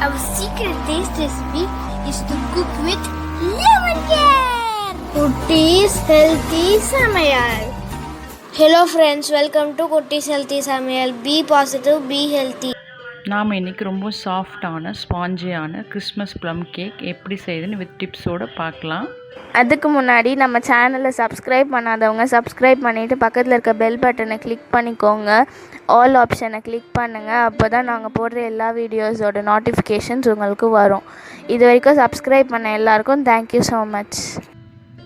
Our secret taste recipe is to cook with lemon care. Kutti's Healthy Samayal. Hello friends, welcome to Kutti's Healthy Samayal. Be positive, be healthy. நாம் இன்றைக்கி ரொம்ப சாஃப்டான ஸ்பாஞ்சியான Christmas plum cake எப்படி செய்யுதுன்னு with டிப்ஸோடு பார்க்கலாம். அதுக்கு முன்னாடி நம்ம சேனலை சப்ஸ்கிரைப் பண்ணாதவங்க சப்ஸ்கிரைப் பண்ணிவிட்டு பக்கத்தில் இருக்க பெல் பட்டனை கிளிக் பண்ணிக்கோங்க. ஆல் ஆப்ஷனை கிளிக் பண்ணுங்கள். அப்போ தான் நாங்கள் போடுற எல்லா வீடியோஸோட நோட்டிஃபிகேஷன்ஸ் உங்களுக்கு வரும். இது வரைக்கும் சப்ஸ்கிரைப் பண்ண எல்லாருக்கும் தேங்க்யூ ஸோ மச்.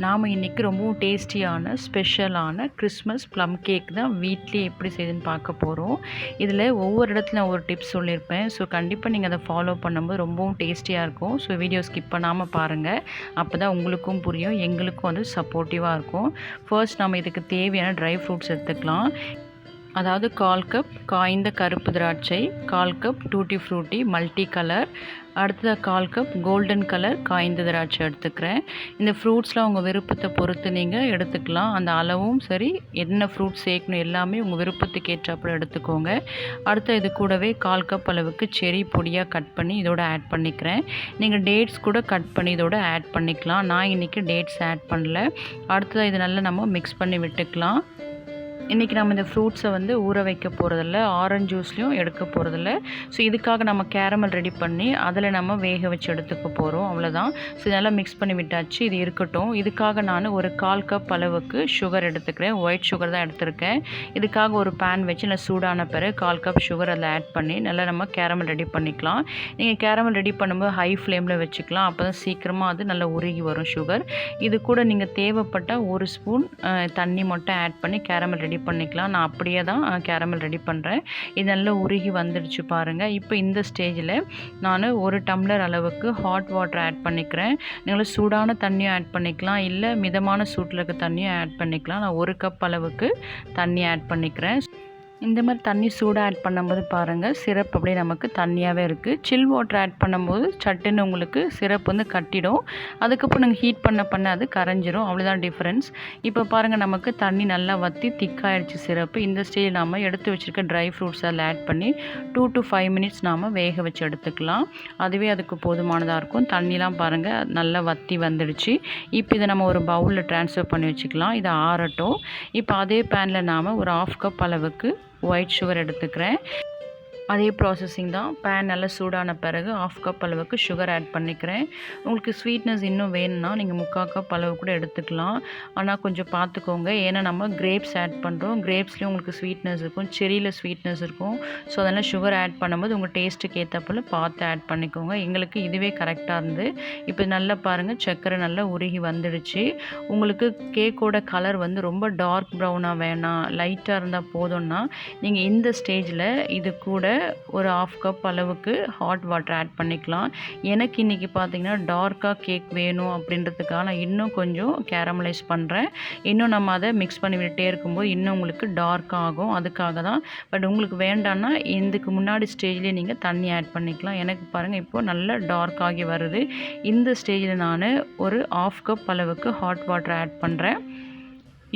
நாம் இன்றைக்கி ரொம்பவும் டேஸ்டியான ஸ்பெஷலான கிறிஸ்மஸ் ப்ளம் கேக் தான் வீட்லேயே எப்படி செய்யுதுன்னு பார்க்க போகிறோம். இதில் ஒவ்வொரு இடத்துல நான் ஒரு டிப்ஸ் சொல்லியிருப்பேன். ஸோ கண்டிப்பாக நீங்கள் அதை ஃபாலோ பண்ணும்போது ரொம்பவும் டேஸ்டியாக இருக்கும். ஸோ வீடியோ ஸ்கிப் பண்ணாமல் பாருங்கள். அப்போ தான் உங்களுக்கும் புரியும், எங்களுக்கும் வந்து சப்போர்ட்டிவாக இருக்கும். ஃபர்ஸ்ட் நம்ம இதுக்கு தேவையான ட்ரை ஃப்ரூட்ஸ் எடுத்துக்கலாம். அதாவது 1/4 கப் காய்ந்த கருப்பு திராட்சை, 1/4 cup tutti frutti multi colour, அடுத்தது 1/4 கப் கோல்டன் கலர் காய்ந்த திராட்சை எடுத்துக்கிறேன். இந்த ஃப்ரூட்ஸில் உங்கள் விருப்பத்தை பொறுத்து நீங்கள் எடுத்துக்கலாம். அந்த அளவும் சரி, என்ன ஃப்ரூட்ஸ் சேர்க்கணும் எல்லாமே உங்கள் விருப்பத்துக்கு ஏற்றாப்புல எடுத்துக்கோங்க. அடுத்து இது கூடவே 1/4 கப் அளவுக்கு செரி பொடியாக கட் பண்ணி இதோட ஆட் பண்ணிக்கிறேன். நீங்கள் டேட்ஸ் கூட கட் பண்ணி இதோட ஆட் பண்ணிக்கலாம். நான் இன்றைக்கி டேட்ஸ் ஆட் பண்ணல. அடுத்தது இது நல்லா நம்ம மிக்ஸ் பண்ணி விட்டுக்கலாம். இன்றைக்கி நம்ம இந்த ஃப்ரூட்ஸை வந்து ஊற வைக்க போகிறதில்ல, ஆரஞ்ச் ஜூஸ்லேயும் எடுக்க போகிறதில்ல. ஸோ இதுக்காக நம்ம கேரமல் ரெடி பண்ணி அதில் நம்ம வேக வச்சு எடுத்துக்க போகிறோம், அவ்வளோதான். ஸோ இதெல்லாம் மிக்ஸ் பண்ணி விட்டாச்சு, இது இருக்கட்டும். இதுக்காக நான் ஒரு 1/4 கப் அளவுக்கு சுகர் எடுத்துக்கிறேன். ஒயிட் சுகர் தான் எடுத்துருக்கேன். இதுக்காக ஒரு பேன் வச்சு நல்லா சூடான பிறகு 1/4 கப் சுகர் அதில் ஆட் பண்ணி நல்லா நம்ம கேரமல் ரெடி பண்ணிக்கலாம். நீங்கள் கேரமல் ரெடி பண்ணும்போது ஹை ஃப்ளேமில் வச்சுக்கலாம். அப்போ தான் சீக்கிரமாக அது நல்லா உருகி வரும் சுகர். இது கூட நீங்கள் தேவைப்பட்டால் 1 ஸ்பூன் தண்ணி மட்டும் ஆட் பண்ணி கேரமல் ரெடி பண்ணிக்கலாம். நான் அப்படியே தான் கேரமல் ரெடி பண்ணுறேன். இது நல்லா உருகி வந்துடுச்சு பாருங்கள். இப்போ இந்த ஸ்டேஜில் நான் 1 டம்ளர் அளவுக்கு ஹாட் வாட்டர் ஆட் பண்ணிக்கிறேன். நீங்கள் சூடான தண்ணியும் ஆட் பண்ணிக்கலாம், இல்லை மிதமான சூட்டில் இருக்க தண்ணியும் ஆட் பண்ணிக்கலாம். நான் 1 கப் அளவுக்கு தண்ணி ஆட் பண்ணிக்கிறேன். இந்த மாதிரி தண்ணி சூடாக ஆட் பண்ணும்போது பாருங்கள், சிரப் அப்படியே நமக்கு தண்ணியாகவே இருக்குது. சில் வாட்டர் ஆட் பண்ணும்போது சட்டுன்னு உங்களுக்கு சிரப் வந்து கட்டிடும். அதுக்கப்புறம் நீங்கள் ஹீட் பண்ண அது கரைஞ்சிரும், அவ்வளோதான் டிஃப்ரென்ஸ். இப்போ பாருங்கள், நமக்கு தண்ணி நல்லா வற்றி திக்காயிடுச்சு சிரப்பு. இந்த ஸ்டேஜில் நாம் எடுத்து வச்சுருக்க ட்ரை ஃப்ரூட்ஸ் அதில் ஆட் பண்ணி 2 to 5 மினிட்ஸ் நாம் வேக வச்சு எடுத்துக்கலாம். அதுவே அதுக்கு போதுமானதாக இருக்கும். தண்ணிலாம் பாருங்கள் நல்லா வற்றி வந்துடுச்சு. இப்போ இதை நம்ம ஒரு பவுலில் ட்ரான்ஸ்ஃபர் பண்ணி வச்சுக்கலாம். இதை ஆறட்டும். இப்போ அதே பேனில் நாம் ஒரு 1/2 கப் அளவுக்கு ஒயிட் சுகர் எடுத்துக்கிறேன். அதே ப்ராசஸிங் தான். பேன் நல்லா சூடான பிறகு 1/2 கப் அளவுக்கு சுகர் ஆட் பண்ணிக்கிறேன். உங்களுக்கு ஸ்வீட்னஸ் இன்னும் வேணும்னா நீங்கள் 3/4 கப் அளவு கூட எடுத்துக்கலாம். ஆனால் கொஞ்சம் பார்த்துக்கோங்க, ஏன்னா நம்ம கிரேப்ஸ் ஆட் பண்ணுறோம். கிரேப்ஸ்லேயும் உங்களுக்கு ஸ்வீட்னஸ் இருக்கும், செரியில் ஸ்வீட்னஸ் இருக்கும். ஸோ அதெல்லாம் சுகர் ஆட் பண்ணும்போது உங்கள் டேஸ்ட்டுக்கு ஏற்றப்போல் பார்த்து ஆட் பண்ணிக்கோங்க. எங்களுக்கு இதுவே கரெக்டாக இருந்து. இப்போ நல்லா பாருங்கள், சர்க்கரை நல்லா உருகி வந்துடுச்சு. உங்களுக்கு கேக்கோட கலர் வந்து ரொம்ப டார்க் ப்ரௌனாக வேணாம், லைட்டாக இருந்தால் போதும்னா நீங்கள் இந்த ஸ்டேஜில் இது கூட ஒரு 1/2 கப் அளவுக்கு ஹாட் வாட்டர் ஆட் பண்ணிக்கலாம். எனக்கு இன்றைக்கி பார்த்தீங்கன்னா டார்க்காக கேக் வேணும் அப்படின்றதுக்காக நான் இன்னும் கொஞ்சம் கேரமலைஸ் பண்ணுறேன். இன்னும் நம்ம அதை மிக்ஸ் பண்ணி விட்டுட்டே இருக்கும்போது இன்னும் உங்களுக்கு டார்க் ஆகும், அதுக்காக தான். பட் உங்களுக்கு வேண்டான்னா இதுக்கு முன்னாடி ஸ்டேஜ்லேயே நீங்கள் தண்ணி ஆட் பண்ணிக்கலாம். எனக்கு பாருங்கள் இப்போது நல்லா டார்க் ஆகி வருது. இந்த ஸ்டேஜில் நான் ஒரு 1/2 கப் அளவுக்கு ஹாட் வாட்டர் ஆட் பண்ணுறேன்.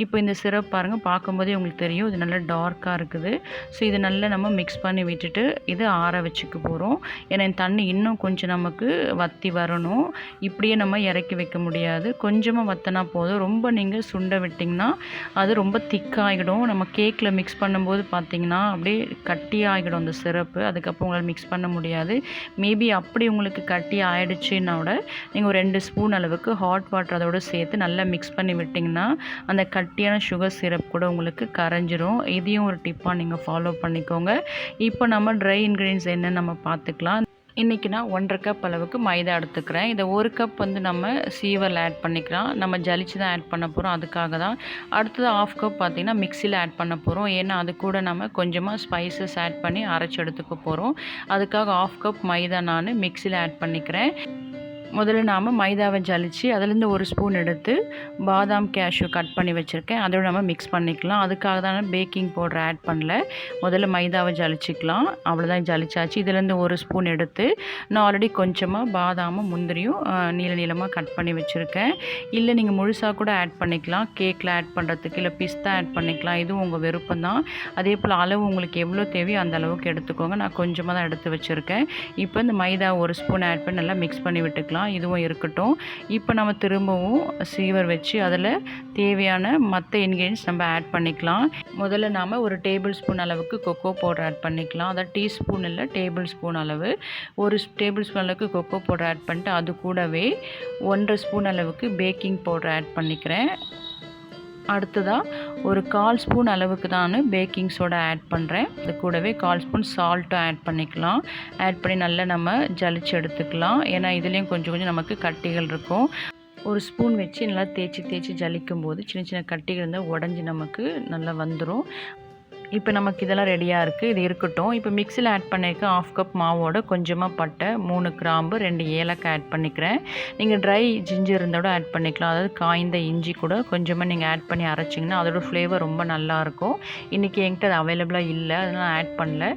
இப்போ இந்த சிரப் பாருங்கள், பார்க்கும்போதே உங்களுக்கு தெரியும் இது நல்லா டார்க்காக இருக்குது. ஸோ இது நல்லா நம்ம மிக்ஸ் பண்ணி விட்டுட்டு இது ஆற வச்சுக்க போகிறோம். ஏன்னா இந்த தண்ணி இன்னும் கொஞ்சம் நமக்கு வற்றி வரணும். இப்படியே நம்ம இறக்கி வைக்க முடியாது, கொஞ்சமாக வற்றினா போதும். ரொம்ப நீங்கள் சுண்ட விட்டிங்கன்னா அது ரொம்ப திக்காகிடும். நம்ம கேக்கில் மிக்ஸ் பண்ணும்போது பார்த்திங்கன்னா அப்படியே கட்டி ஆகிடும் அந்த சிரப்பு. அதுக்கப்புறம் உங்களால் மிக்ஸ் பண்ண முடியாது. மேபி அப்படி உங்களுக்கு கட்டி ஆகிடுச்சின்னா கூட நீங்கள் ஒரு 2 ஸ்பூன் அளவுக்கு ஹாட் வாட்டர் அதோடு சேர்த்து நல்லா மிக்ஸ் பண்ணி விட்டிங்கன்னா அந்த கட்டியான சுகர் சிரப் கூட உங்களுக்கு கரைஞ்சிரும். இதையும் ஒரு டிப்பாக நீங்கள் ஃபாலோ பண்ணிக்கோங்க. இப்போ நம்ம ட்ரை இன்க்ரீடியன்ஸ் என்னன்னு நம்ம பார்த்துக்கலாம். இன்றைக்கி நான் 1/2 கப் அளவுக்கு மைதா எடுத்துக்கிறேன். இதை 1 கப் வந்து நம்ம சீவரில் ஆட் பண்ணிக்கலாம். நம்ம ஜலிச்சு தான் ஆட் பண்ண போகிறோம், அதுக்காக தான். அடுத்தது 1/2 கப் பார்த்திங்கன்னா மிக்சியில் ஆட் பண்ண போகிறோம். ஏன்னா அது கூட நம்ம கொஞ்சமாக ஸ்பைசஸ் ஆட் பண்ணி அரைச்சி எடுத்துக்க போகிறோம். அதுக்காக 1/2 கப் மைதா நான் மிக்சியில் ஆட் பண்ணிக்கிறேன். முதல்ல நாம் மைதாவை ஜலிச்சு அதுலேருந்து ஒரு ஸ்பூன் எடுத்து பாதாம் கேஷ்யூ கட் பண்ணி வச்சுருக்கேன், அதோட நம்ம மிக்ஸ் பண்ணிக்கலாம். அதுக்காக தான் நான் பேக்கிங் பவுடர் ஆட் பண்ணல. முதல்ல மைதாவை ஜலிச்சிக்கலாம். அவ்வளோதான், ஜலிச்சாச்சு. இதுலேருந்து ஒரு ஸ்பூன் எடுத்து நான் ஆல்ரெடி கொஞ்சமாக பாதாமும் முந்திரியும் நீளமாக கட் பண்ணி வச்சுருக்கேன். இல்லை நீங்கள் முழுசாக கூட ஆட் பண்ணிக்கலாம், கேக்கில் ஆட் பண்ணுறதுக்கு. இல்லை பிஸ்தா ஆட் பண்ணிக்கலாம், இதுவும் உங்கள் விருப்பம் தான். அதே போல் அளவு உங்களுக்கு எவ்வளோ தேவையோ அந்த அளவுக்கு எடுத்துக்கோங்க. நான் கொஞ்சமாக தான் எடுத்து வச்சுருக்கேன். இப்போ இந்த மைதா ஒரு ஸ்பூன் ஆட் பண்ணி நல்லா மிக்ஸ் பண்ணி விட்டுக்கலாம். இதுவும் இருக்கட்டும். இப்போ நம்ம திரும்பவும் சீவர் வச்சு அதில் தேவையான மற்ற இன்கிரியன்ஸ் நம்ம ஆட் பண்ணிக்கலாம். முதல்ல நாம் ஒரு டேபிள் ஸ்பூன் அளவுக்கு கொக்கோ பவுடர் ஆட் பண்ணிக்கலாம். அதாவது டீஸ்பூன் இல்லை, டேபிள் ஸ்பூன் அளவு. ஒரு டேபிள் ஸ்பூன் அளவுக்கு கொக்கோ பவுடர் ஆட் பண்ணிட்டு அது கூடவே 1.5 ஸ்பூன் அளவுக்கு பேக்கிங் பவுடர் ஆட் பண்ணிக்கிறேன். அடுத்ததாக ஒரு 1/4 ஸ்பூன் அளவுக்கு தான் பேக்கிங் சோடா ஆட் பண்ணுறேன். அது கூடவே 1/4 ஸ்பூன் சால்ட்டும் ஆட் பண்ணிக்கலாம். ஆட் பண்ணி நல்லா நம்ம ஜலிச்சு எடுத்துக்கலாம். ஏன்னா இதுலேயும் கொஞ்சம் நமக்கு கட்டிகள் இருக்கும். ஒரு ஸ்பூன் வச்சு நல்லா தேய்ச்சி ஜலிக்கும் போது சின்ன சின்ன கட்டிகள் இருந்தால் உடஞ்சி நமக்கு நல்லா வந்துடும். இப்போ நமக்கு இதெல்லாம் ரெடியாக இருக்குது, இது இருக்கட்டும். இப்போ மிக்ஸியில் ஆட் பண்ணியிருக்க 1/2 கப் மாவோட கொஞ்சமாக பட்டை, 3 கிராம்பு, 2 ஏலக்காய் ஆட் பண்ணிக்கிறேன். நீங்கள் ட்ரை ஜிஞ்சர் இருந்தால் கூட ஆட் பண்ணிக்கலாம். அதாவது காய்ந்த இஞ்சி கூட கொஞ்சமாக நீங்கள் ஆட் பண்ணி அரைச்சிங்கன்னா அதோடய ஃப்ளேவர் ரொம்ப நல்லாயிருக்கும். இன்றைக்கி என்கிட்ட அது அவைலபிளாக இல்லை, அதனால் ஆட் பண்ணல.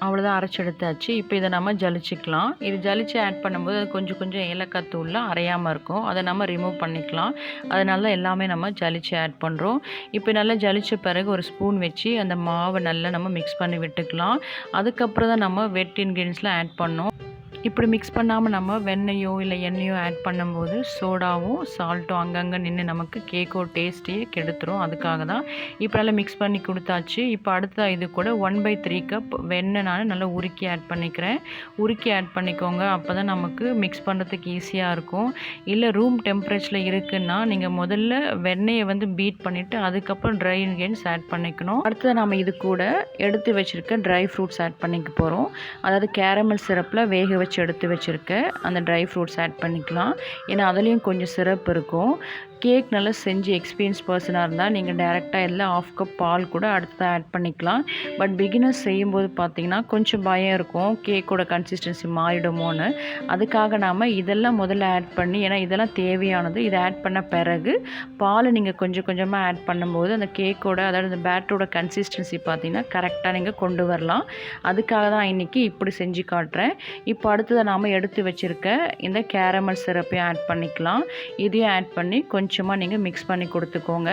அவ்வளோதான், அரைச்சி எடுத்தாச்சு. இப்போ இதை நம்ம ஜலிச்சிக்கலாம். இது ஜலிச்சு ஆட் பண்ணும்போது அது கொஞ்சம் ஏலக்காய் தூள்லாம் அரையாமல் இருக்கும், அதை நம்ம ரிமூவ் பண்ணிக்கலாம். அதனால எல்லாமே நம்ம ஜலிச்சு ஆட் பண்ணுறோம். இப்போ நல்லா ஜலிச்ச பிறகு ஒரு ஸ்பூன் வச்சு அந்த மாவை நல்லா நம்ம மிக்ஸ் பண்ணி விட்டுக்கலாம். அதுக்கப்புறம் தான் நம்ம வெட் இன்க்ரீடியன்ஸ்லாம் ஆட் பண்ணோம். இப்படி மிக்ஸ் பண்ணாமல் நம்ம வெண்ணெயோ இல்லை எண்ணெயோ ஆட் பண்ணும்போது சோடாவும் சால்ட்டும் அங்கங்கே நின்று நமக்கு கேக்கோட டேஸ்ட்டையே கெடுத்துரும். அதுக்காக தான் இப்போ நல்லா மிக்ஸ் பண்ணி கொடுத்தாச்சு. இப்போ அடுத்த இது கூட 1/3 கப் வெண்ணெய் நான் நல்லா உருக்கி ஆட் பண்ணிக்கிறேன். உருக்கி ஆட் பண்ணிக்கோங்க, அப்போ தான் நமக்கு மிக்ஸ் பண்ணுறதுக்கு ஈஸியாக இருக்கும். இல்லை ரூம் டெம்பரேச்சரில் இருக்குன்னா நீங்கள் முதல்ல வெண்ணெயை பீட் பண்ணிவிட்டு அதுக்கப்புறம் ட்ரை இன்கிரியன்ஸ் ஆட் பண்ணிக்கணும். அடுத்தது நம்ம இது கூட எடுத்து வச்சுருக்க ட்ரை ஃப்ரூட்ஸ் ஆட் பண்ணிக்க போகிறோம். அதாவது கேரமல் சிரப்பில் வேக வச்சு எடுத்து வச்சுருக்க அந்த ட்ரை ஃப்ரூட்ஸ் ஆட் பண்ணிக்கலாம். ஏன்னா அதுலேயும் கொஞ்சம் சிரப் இருக்கும். கேக் நல்லா செஞ்சு எக்ஸ்பீரியன்ஸ் பர்சனாக இருந்தால் நீங்கள் டேரெக்டாக இல்லை 1/2 கப் பால் கூட அடுத்ததாக ஆட் பண்ணிக்கலாம். பட் பிகினர்ஸ் செய்யும்போது பார்த்திங்கன்னா கொஞ்சம் பயம் இருக்கும், கேக்கோட கன்சிஸ்டன்சி மாறிடுமோன்னு. அதுக்காக நாம் இதெல்லாம் முதல்ல ஆட் பண்ணி, ஏன்னா இதெல்லாம் தேவையானது, இதை ஆட் பண்ண பிறகு பால் நீங்கள் கொஞ்சமாக ஆட் பண்ணும்போது அந்த கேக்கோட, அதாவது அந்த பேட்டரோட கன்சிஸ்டன்சி பார்த்திங்கன்னா கரெக்டாக நீங்கள் கொண்டு வரலாம். அதுக்காக தான் இன்றைக்கி இப்படி செஞ்சு காட்டுறேன். இப்போ அடுத்ததை நாம் எடுத்து வச்சுருக்க இந்த கேரமல் சிரப்பையும் ஆட் பண்ணிக்கலாம். இதையும் ஆட் பண்ணி கொஞ்சமாக நீங்கள் மிக்ஸ் பண்ணி கொடுத்துக்கோங்க.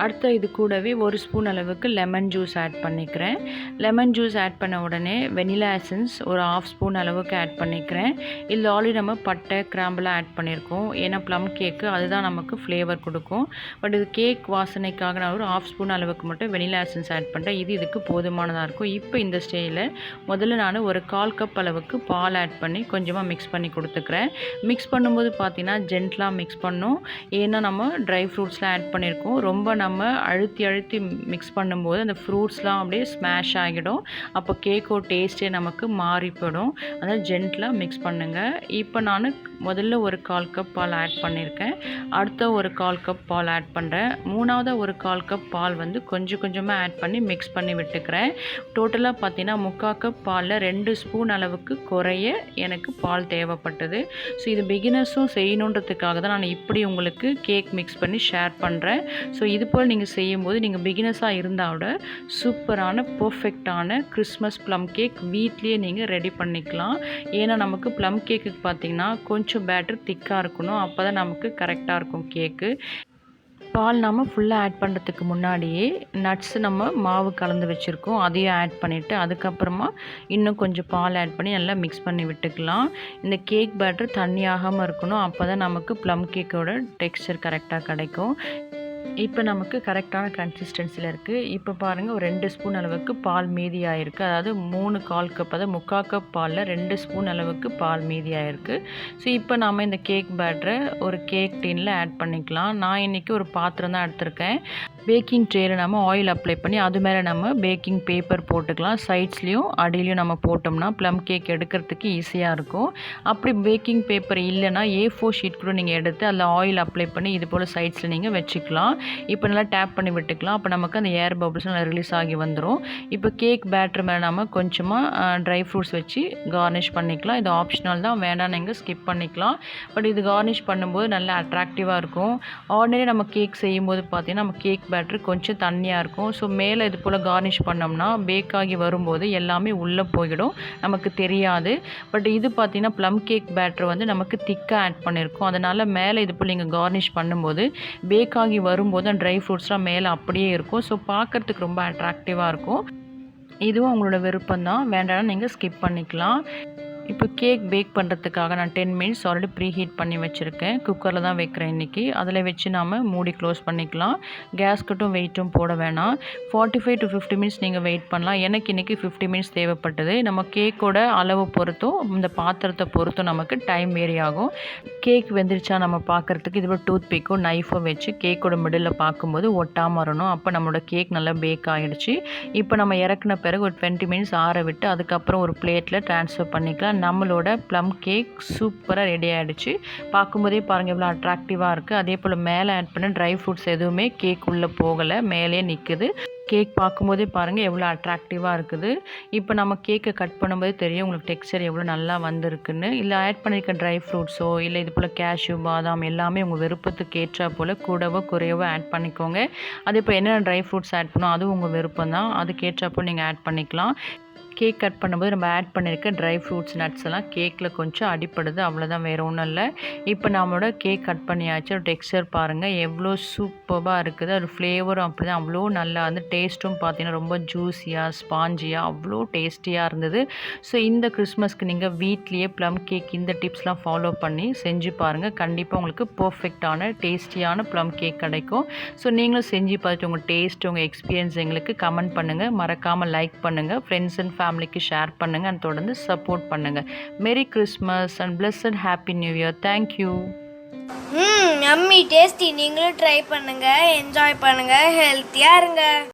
அடுத்த இது கூடவே 1 ஸ்பூன் அளவுக்கு லெமன் ஜூஸ் ஆட் பண்ணிக்கிறேன். லெமன் ஜூஸ் ஆட் பண்ண உடனே வெனிலா எசன்ஸ் ஒரு 1/2 ஸ்பூன் அளவுக்கு ஆட் பண்ணிக்கிறேன். இதில் ஆல்ரெடி நம்ம பட்டை கிராம்பெலாம் ஆட் பண்ணியிருக்கோம். ஏன்னா ப்ளம் கேக்கு அதுதான் நமக்கு ஃப்ளேவர் கொடுக்கும். பட் இது கேக் வாசனைக்காக நான் ஒரு 1/2 ஸ்பூன் அளவுக்கு மட்டும் வெனிலா எசன்ஸ் ஆட் பண்ணுறேன். இதுக்கு போதுமானதாக இருக்கும். இப்போ இந்த ஸ்டேஜில் முதல்ல நான் ஒரு 1/4 கப் அளவுக்கு பால் ஆட் பண்ணி கொஞ்சமாக மிக்ஸ் பண்ணி கொடுத்துக்கிறேன். மிக்ஸ் பண்ணும்போது பார்த்தீங்கன்னா ஜென்ட்லாக மிக்ஸ் பண்ணணும். ஏன்னா நம்ம ட்ரை ஃப்ரூட்ஸ்லாம் ஆட் பண்ணியிருக்கோம். ரொம்ப நம்ம அழுத்தி மிக்ஸ் பண்ணும்போது அந்த ஃப்ரூட்ஸ்லாம் அப்படியே ஸ்மாஷ் ஆகிடும். அப்போ கேக்கோட டேஸ்ட்டே நமக்கு மாறிப்படும். அதாவது ஜென்ட்லாக மிக்ஸ் பண்ணுங்கள். இப்போ நான் முதல்ல ஒரு 1/4 கப் பால் ஆட் பண்ணியிருக்கேன். அடுத்த ஒரு 1/4 கப் பால் ஆட் பண்ணுறேன். மூணாவது ஒரு 1/4 கப் பால் கொஞ்சமாக ஆட் பண்ணி மிக்ஸ் பண்ணி விட்டுக்கிறேன். டோட்டலாக பார்த்தீங்கன்னா 3/4 கப் பாலில் 2 ஸ்பூன் அளவுக்கு குறைய எனக்கு பால் தேவைப்பட்டது. ஸோ இது பிகினர்ஸும் செய்யணுன்றதுக்காக தான் நான் இப்படி உங்களுக்கு கேக் மிக்ஸ் பண்ணி ஷேர் பண்ணுறேன். ஸோ இது போல் நீங்கள் செய்யும்போது நீங்கள் பிகினர்ஸாக இருந்தாவோட சூப்பரான பர்ஃபெக்டான கிறிஸ்மஸ் ப்ளம் கேக் வீட்லேயே நீங்கள் ரெடி பண்ணிக்கலாம். ஏன்னா நமக்கு ப்ளம் கேக்குக்கு பார்த்திங்கன்னா கொஞ்சம் பேட்டர் திக்காக இருக்கணும், அப்போ தான் நமக்கு கரெக்டாக இருக்கும் கேக்கு. பால் நம்ம ஃபுல்லாக ஆட் பண்ணுறதுக்கு முன்னாடியே நட்ஸ் நம்ம மாவு கலந்து வச்சுருக்கோம், அதையும் ஆட் பண்ணிவிட்டு அதுக்கப்புறமா இன்னும் கொஞ்சம் பால் ஆட் பண்ணி நல்லா மிக்ஸ் பண்ணி விட்டுக்கலாம். இந்த கேக் பேட்டர் தண்ணி ஆகாமல் இருக்கணும், அப்போ தான் நமக்கு ப்ளம் கேக்கோட டெக்ஸ்சர் கரெக்டாக கிடைக்கும். இப்போ நமக்கு கரெக்டான கன்சிஸ்டன்சியில் இருக்குது. இப்போ பாருங்கள், ஒரு 2 ஸ்பூன் அளவுக்கு பால் மீதி ஆகிருக்கு. அதாவது 3/4 கப், அதாவது 3/4 கப் பாலில் 2 ஸ்பூன் அளவுக்கு பால் மீதி ஆகிருக்கு. ஸோ இப்போ நாம் இந்த கேக் பேட்டரை ஒரு கேக் டின்னில் ஆட் பண்ணிக்கலாம். நான் இன்றைக்கி ஒரு பாத்திரம் தான் எடுத்திருக்கேன். பேக்கிங் ட்ரேயில் நம்ம ஆயில் அப்ளை பண்ணி அது மேலே நம்ம பேக்கிங் பேப்பர் போட்டுக்கலாம். சைட்ஸ்லேயும் அடியிலையும் நம்ம போட்டோம்னா ப்ளம் கேக் எடுக்கிறதுக்கு ஈஸியாக இருக்கும். அப்படி பேக்கிங் பேப்பர் இல்லைன்னா A4 ஷீட் கூட நீங்கள் எடுத்து அதில் ஆயில் அப்ளை பண்ணி இது போல் சைட்ஸில் நீங்கள் வச்சுக்கலாம். இப்போ நல்லா டேப் பண்ணி விட்டுக்கலாம். அப்போ நமக்கு அந்த ஏர் பபிள்ஸ் நல்லா ரிலீஸ் ஆகி வந்துடும். இப்போ கேக் பேட்டர் மேலே நம்ம கொஞ்சமாக ட்ரை ஃப்ரூட்ஸ் வச்சு கார்னிஷ் பண்ணிக்கலாம். இது ஆப்ஷனல் தான், வேண்டாம் நீங்கள் ஸ்கிப் பண்ணிக்கலாம். பட் இது கார்னிஷ் பண்ணும்போது நல்லா அட்ராக்டிவாக இருக்கும். ஆர்டினரி நம்ம கேக் செய்யும்போது பார்த்தீங்கன்னா நம்ம கேக் பேட்டர் கொஞ்சம் தண்ணியாக இருக்கும். ஸோ மேலே இது போல் கார்னிஷ் பண்ணோம்னா பேக் ஆகி வரும்போது எல்லாமே உள்ளே போயிடும், நமக்கு தெரியாது. பட் இது பார்த்தீங்கன்னா ப்ளம் கேக் பேட்டர் வந்து நமக்கு திக்காக ஆட் பண்ணியிருக்கோம். அதனால் மேலே இது போல் நீங்கள் கார்னிஷ் பண்ணும்போது பேக் ஆகி வரும்போது ட்ரை ஃப்ரூட்ஸ்லாம் மேலே அப்படியே இருக்கும். ஸோ பார்க்குறதுக்கு ரொம்ப அட்ராக்டிவாக இருக்கும். இதுவும் உங்களோட விருப்பம் தான், வேண்டாம் நீங்கள் ஸ்கிப் பண்ணிக்கலாம். இப்போ கேக் பேக் பண்ணுறதுக்காக நான் 10 மினிட்ஸ் ஆல்ரெடி ப்ரீ ஹீட் பண்ணி வச்சுருக்கேன். குக்கரில் தான் வைக்கிறேன் இன்றைக்கி. அதில் வச்சு நாம் மூடி க்ளோஸ் பண்ணிக்கலாம். கேஸ்கட்டும் வெயிட்டும் போட வேணாம். 45 to 50 மினிட்ஸ் நீங்கள் வெயிட் பண்ணலாம். எனக்கு இன்றைக்கி 50 மினிட்ஸ் தேவைப்பட்டது. நம்ம கேக்கோட அளவு பொறுத்தும் இந்த பாத்திரத்தை பொறுத்தும் நமக்கு டைம் வேரி ஆகும். கேக் வெந்துருச்சா நம்ம பார்க்குறதுக்கு இது டூத் பிக்கும் நைஃபும் வச்சு கேக்கோட மிடில் பார்க்கும்போது ஒட்டாமல் வரணும். அப்போ நம்மளோட கேக் நல்லா பேக் ஆகிடுச்சு. இப்போ நம்ம இறக்குன பிறகு ஒரு 20 மினிட்ஸ் ஆற விட்டு அதுக்கப்புறம் ஒரு பிளேட்டில் ட்ரான்ஸ்ஃபர் பண்ணிக்கலாம். நம்மளோட ப்ளம் கேக் சூப்பராக ரெடி ஆகிடுச்சு. பார்க்கும்போதே பாருங்கள் எவ்வளோ அட்ராக்டிவாக இருக்குது. அதே போல் மேலே ஆட் பண்ண ட்ரை ஃப்ரூட்ஸ் எதுவுமே கேக் உள்ளே போகலை, மேலே நிற்குது. கேக் பார்க்கும்போதே பாருங்கள் எவ்வளோ அட்ராக்டிவாக இருக்குது. இப்போ நம்ம கேக்கை கட் பண்ணும்போது தெரியும் உங்களுக்கு டெக்ஸ்சர் எவ்வளோ நல்லா வந்திருக்குன்னு. இல்லை ஆட் பண்ணியிருக்க ட்ரை ஃப்ரூட்ஸோ இல்லை இது போல் கேஷ்யூ பாதாம் எல்லாமே உங்கள் விருப்பத்துக்கு ஏற்றா போல் கூடவோ குறையவோ ஆட் பண்ணிக்கோங்க. அதே போல் என்னென்ன ட்ரை ஃப்ரூட்ஸ் ஆட் பண்ணோம் அதுவும் உங்கள் விருப்பம் தான், அதுக்கேற்றாப்போ நீங்கள் ஆட் பண்ணிக்கலாம். கேக் கட் பண்ணும்போது நம்ம ஆட் பண்ணியிருக்க ட்ரை ஃப்ரூட்ஸ் நட்ஸ் எல்லாம் கேக்கில் கொஞ்சம் அடிப்படுது, அவ்வளோதான், வேறு ஒன்றும் இல்லை. இப்போ நம்மளோட கேக் கட் பண்ணியாச்சு. ஒரு டெக்ஸ்சர் பாருங்கள் எவ்வளோ சூப்பராக இருக்குது. ஒரு ஃப்ளேவரும் அப்படி தான் அவ்வளோ நல்லா வந்து டேஸ்ட்டும் பார்த்தீங்கன்னா ரொம்ப ஜூஸியாக ஸ்பாஞ்சியாக அவ்வளோ டேஸ்டியாக இருந்தது. ஸோ இந்த கிறிஸ்மஸ்க்கு நீங்கள் வீட்லேயே ப்ளம் கேக் இந்த டிப்ஸ்லாம் ஃபாலோ பண்ணி செஞ்சு பாருங்கள். கண்டிப்பாக உங்களுக்கு பர்ஃபெக்டான டேஸ்டியான ப்ளம் கேக் கிடைக்கும். ஸோ நீங்களும் செஞ்சு பார்த்துட்டு உங்கள் டேஸ்ட் உங்கள் எக்ஸ்பீரியன்ஸ் எங்களுக்கு கமெண்ட் பண்ணுங்கள். மறக்காமல் லைக் பண்ணுங்கள். ஃப்ரெண்ட்ஸ் அண்ட் ஃபேமிலிக்கு ஷேர் பண்ணுங்கள் அண்ட் தொடர்ந்து சப்போர்ட் பண்ணுங்கள். Merry Christmas and blessed happy new year. Thank you. Yummy tasty. நீங்களும் ட்ரை பண்ணுங்கள், என்ஜாய் பண்ணுங்கள், ஹெல்த்தியாக இருங்க.